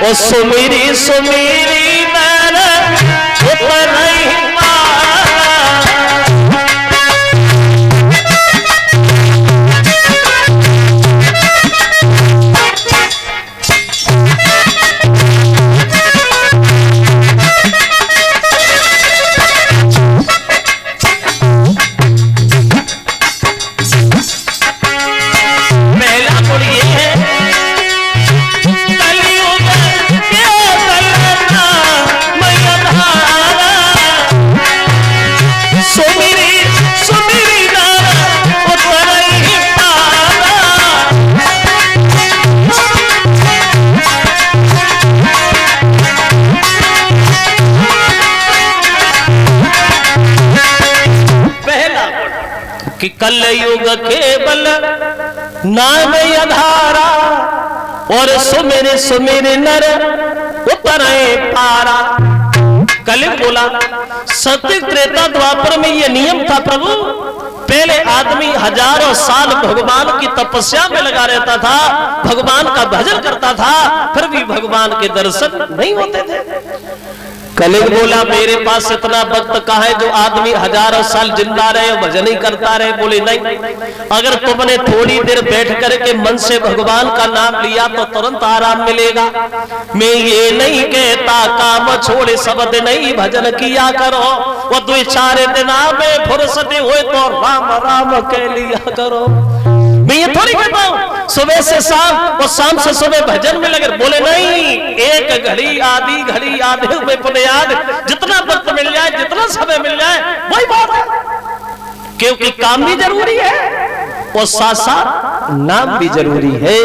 ओ सुमिरी सुमिरी नर उतरई कि कलयुग केवल नाम आधारा और सुमिर सुमिर नर उतरे पारा। कलयुग बोला सत्य त्रेता द्वापर में ये नियम था प्रभु, पहले आदमी हजारों साल भगवान की तपस्या में लगा रहता था, भगवान का भजन करता था, फिर भी भगवान के दर्शन नहीं होते थे। कलयुग बोला मेरे पास इतना वक्त कहाँ है जो आदमी हजारों साल जिंदा रहे और भजन ही करता रहे। बोले नहीं, अगर तुमने थोड़ी देर बैठ करके मन से भगवान का नाम लिया तो तुरंत आराम मिलेगा। मैं ये नहीं कहता काम छोड़े शब्द नहीं भजन किया करो, वो 2-4 दिन में फुर्सत हुए तो राम राम कह लिया करो। मैं ये थोड़ी कहता हूँ सुबह से शाम और शाम से सुबह भजन में लगे। बोले नहीं, एक घड़ी आधी घड़ी आधे में पुण्याद, जितना वक्त मिल जाए जितना समय मिल जाए वही बात है, क्योंकि काम भी जरूरी है और साथ साथ नाम भी जरूरी है।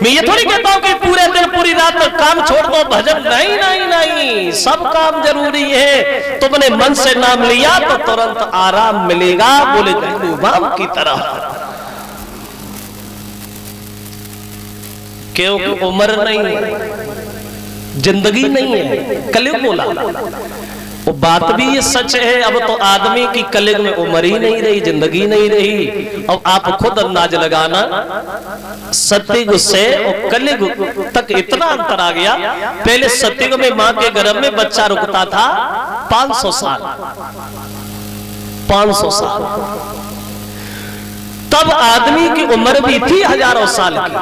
मैं ये थोड़ी कहता हूँ कि पूरे दिन पूरी रात में काम छोड़ दो भजन, नहीं नहीं नहीं, सब काम जरूरी है। तुमने मन से नाम लिया तो तुरंत आराम मिलेगा। बोले बाम की तरह, क्योंकि उम्र नहीं है, जिंदगी नहीं है। कलयुग बोला वो बात भी ये सच है। अब तो आदमी की कलयुग में उम्र ही नहीं रही, जिंदगी नहीं रही। अब आप खुद अंदाज लगाना, सतयुग से और कलयुग तक इतना अंतर आ गया। पहले सतयुग में मां के गर्भ में बच्चा रुकता था 500 साल, 500 साल। तब आदमी की उम्र भी थी हजारों साल की,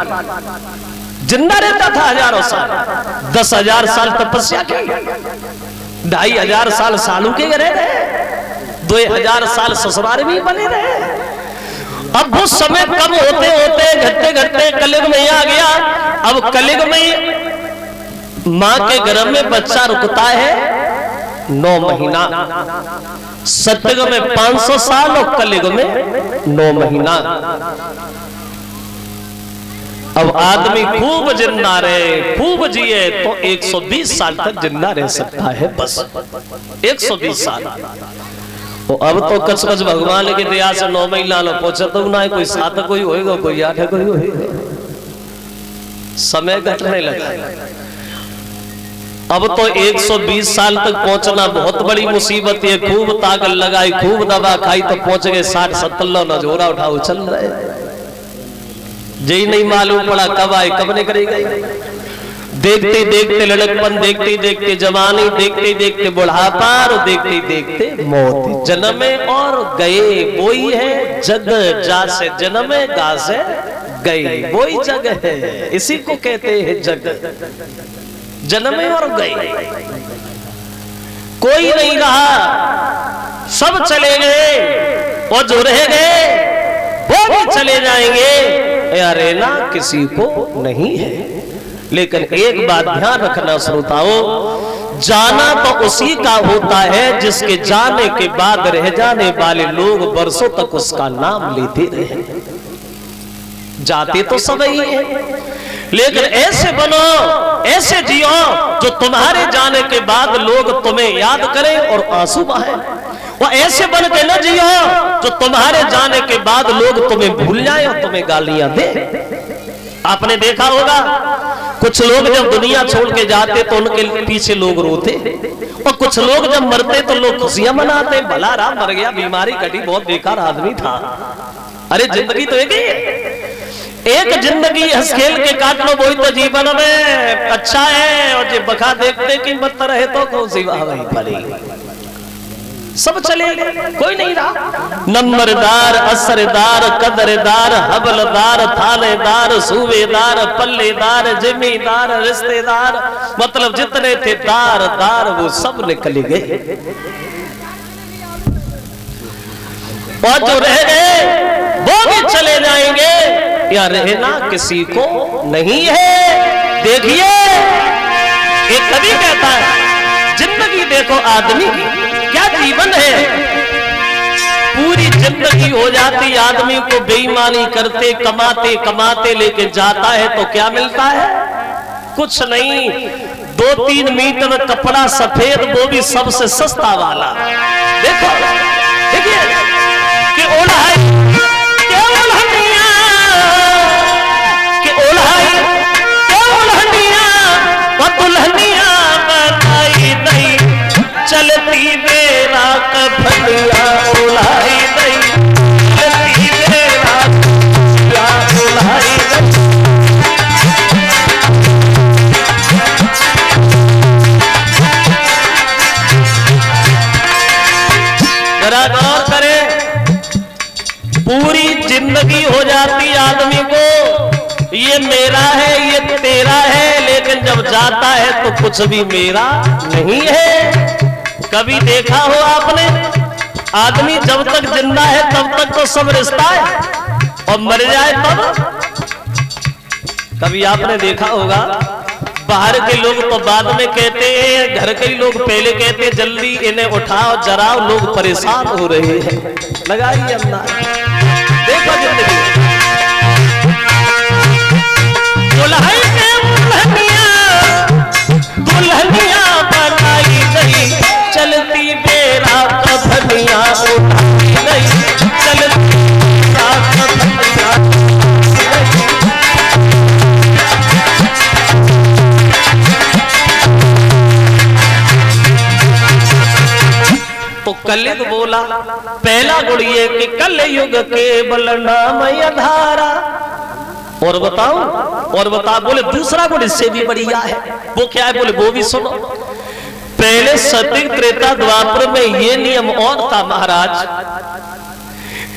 जिंदा रहता था हजारों साल। 10,000 साल तपस्या की, 2,500 साल सालू के रहे रहे, 2,000 साल ससुराल भी बने रहे। अब वो समय कम होते होते घटते घटते कलयुग में आ गया। अब कलयुग में मां के गर्भ में बच्चा रुकता है 9 महीना, सतयुग में 500 साल और कलयुग में 9 महीना। अब आदमी खूब जिंदा रहे, खूब जिए तो 120 साल तक जिंदा रह सकता है, बस 120 साल। तो अब तो कच कच भगवान की दया से 9 महीना पहुंचा तो ना, कोई 7 कोई होएगा, कोई 8 कोई होएगा, समय घटने लगा। अब तो 120 साल तक पहुंचना बहुत बड़ी मुसीबत है। खूब ताकत लगाई, खूब दवा खाई तो पहुंच गए 60-70, नजोरा उठाओ चल रहे, यही नहीं मालूम पड़ा कब आए कब नहीं करेगा। देखते देखते लड़कपन, देखते देखते जवानी, देखते देखते बुढ़ापा और देखते देखते मौत। जन्मे और गए वही है जग, जा से जन्मे गा से गए वही जग है, इसी को कहते हैं जग। जन्मे और गए, कोई नहीं रहा, सब चले गए और जो रह गए वो भी चले जाएंगे। अरे ना किसी को नहीं है। लेकिन एक बात ध्यान रखना श्रोताओं, जाना तो उसी का होता है जिसके जाने के बाद रह जाने वाले लोग वर्षों तक उसका नाम लेते रहे। जाते तो सब ही है, लेकिन ऐसे बनो, ऐसे जियो जो तुम्हारे जाने के बाद लोग तुम्हें याद करें और आंसू बहाएं। वो ऐसे बन के न जियो जो तुम्हारे जाने के बाद लोग तुम्हें भूल जाएं और तुम्हें गालियां दे। आपने देखा होगा कुछ लोग जब दुनिया छोड़ के जाते तो उनके पीछे लोग रोते, और कुछ लोग जब मरते तो लोग खुशियां मनाते। भला राम मर गया, बीमारी कटी, बहुत बेकार आदमी था। अरे जिंदगी तो एक ही है। एक जिंदगी हंस खेल के काट लो वही तो जीवन में अच्छा है, और जो बखा देखते कि मत रहे तो कौन सी वाह वही पड़ेगी। सब चले गए, कोई नहीं रहा। नंबरदार, असरदार, कदरदार, हवलदार, थानेदार, सूबेदार, पल्लेदार, जिम्मेदार, रिश्तेदार, मतलब जितने थे दार दार वो सब निकल गए, और जो रह गए वो भी चले जाएंगे, या रहना किसी को नहीं है। देखिए एक कवि कहता है, जिंदगी देखो आदमी की क्या जीवन है, पूरी जिंदगी हो जाती आदमी को बेईमानी करते कमाते कमाते, लेके जाता है तो क्या मिलता है? कुछ नहीं। 2-3 मीटर कपड़ा सफेद, वो भी सबसे सस्ता वाला। देखो देखिए कि ओढ़ाई के ओढ़निया, के ओढ़ाई के ओढ़निया, वो दुल्हनिया बनाई नहीं, चलती मेरा कफनिया ओढ़ाई नहीं, चलती मेरा ओढ़ाई नहीं। जरा गौर करें, पूरी जिंदगी हो जाती आदमी को ये मेरा है ये तेरा है, लेकिन जब जाता है तो कुछ भी मेरा नहीं है। कभी देखा हो आपने, आदमी जब तक जिंदा है तब तक तो सब रिश्ता है, और मर जाए तब? कभी आपने देखा होगा, बाहर के लोग तो बाद में कहते हैं, घर के लोग पहले कहते हैं जल्दी इन्हें उठाओ जराओ, लोग परेशान हो रहे हैं। लगाइए अल्लाह, देखो जिंदगी दुल्हन के दुल्हनिया, दुल्हनिया बनाई नहीं, चलती मेरा कफनिया उठाई नहीं, चलती मेरा कफनिया नहीं। तो कलयुग बोला, पहला गुण ये कि कलयुग केवल नाम आधारा। और बताऊं, और बता, बोले दूसरा गुण इससे भी बढ़िया है, वो क्या है? बोले वो भी सुनो। पहले सतयुग त्रेता द्वापर में ये नियम और था महाराज,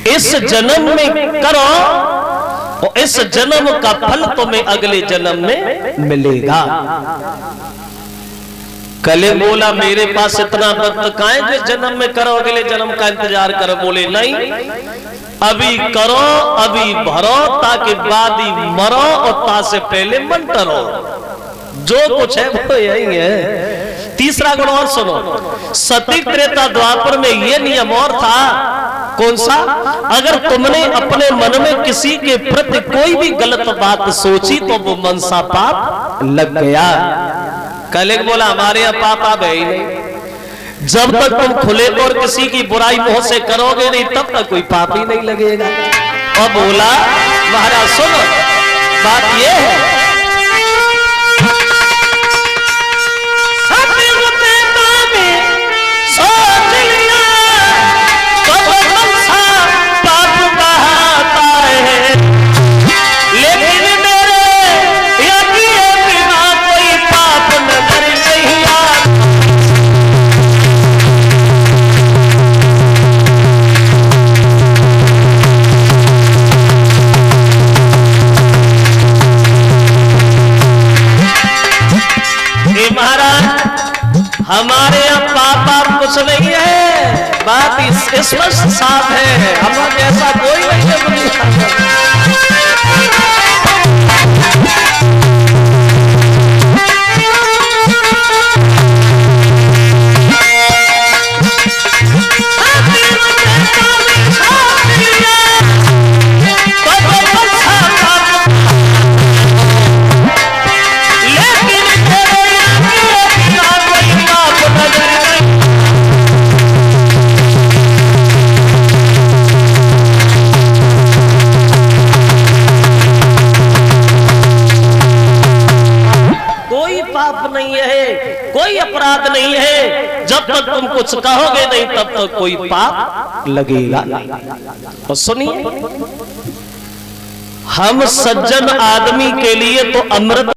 इस जन्म में करो और इस जन्म का फल तुम्हें अगले जन्म में मिलेगा। कले बोला मेरे पास इतना वक्त कहाँ है जो जन्म में करो अगले जन्म का इंतजार करो? बोले नहीं, अभी करो, अभी भरो, ताकि बाद ही मरो, और ता से पहले मन करो। जो कुछ है वो यही है। तीसरा गुण और सुनो, सतयुग त्रेता द्वापर में ये नियम और था, कौन सा? अगर तुमने अपने मन में किसी के प्रति कोई भी गलत बात सोची तो वो मनसा पाप लग गया। कलेग बोला हमारे यहाँ पाप आप है ही नहीं, जब तक तुम खुले तौर किसी की बुराई मुंह से करोगे नहीं तब तक कोई पाप ही नहीं लगेगा। और बोला महाराज सुनो, बात ये है, सोच लिया तो मनसा पाप बहाता है, लेकिन मेरे यकीन बिना कोई पाप नजर नहीं आता। महाराज हमारे यहाँ पाप कुछ नहीं है, बात स्पष्ट साफ है, हम जैसा कोई नहीं है दुनिया में। नहीं है, कोई अपराध नहीं है, जब तक तुम कुछ कहोगे नहीं तब तक कोई पाप लगेगा। और सुनिए, हम सज्जन आदमी के लिए तो अमृत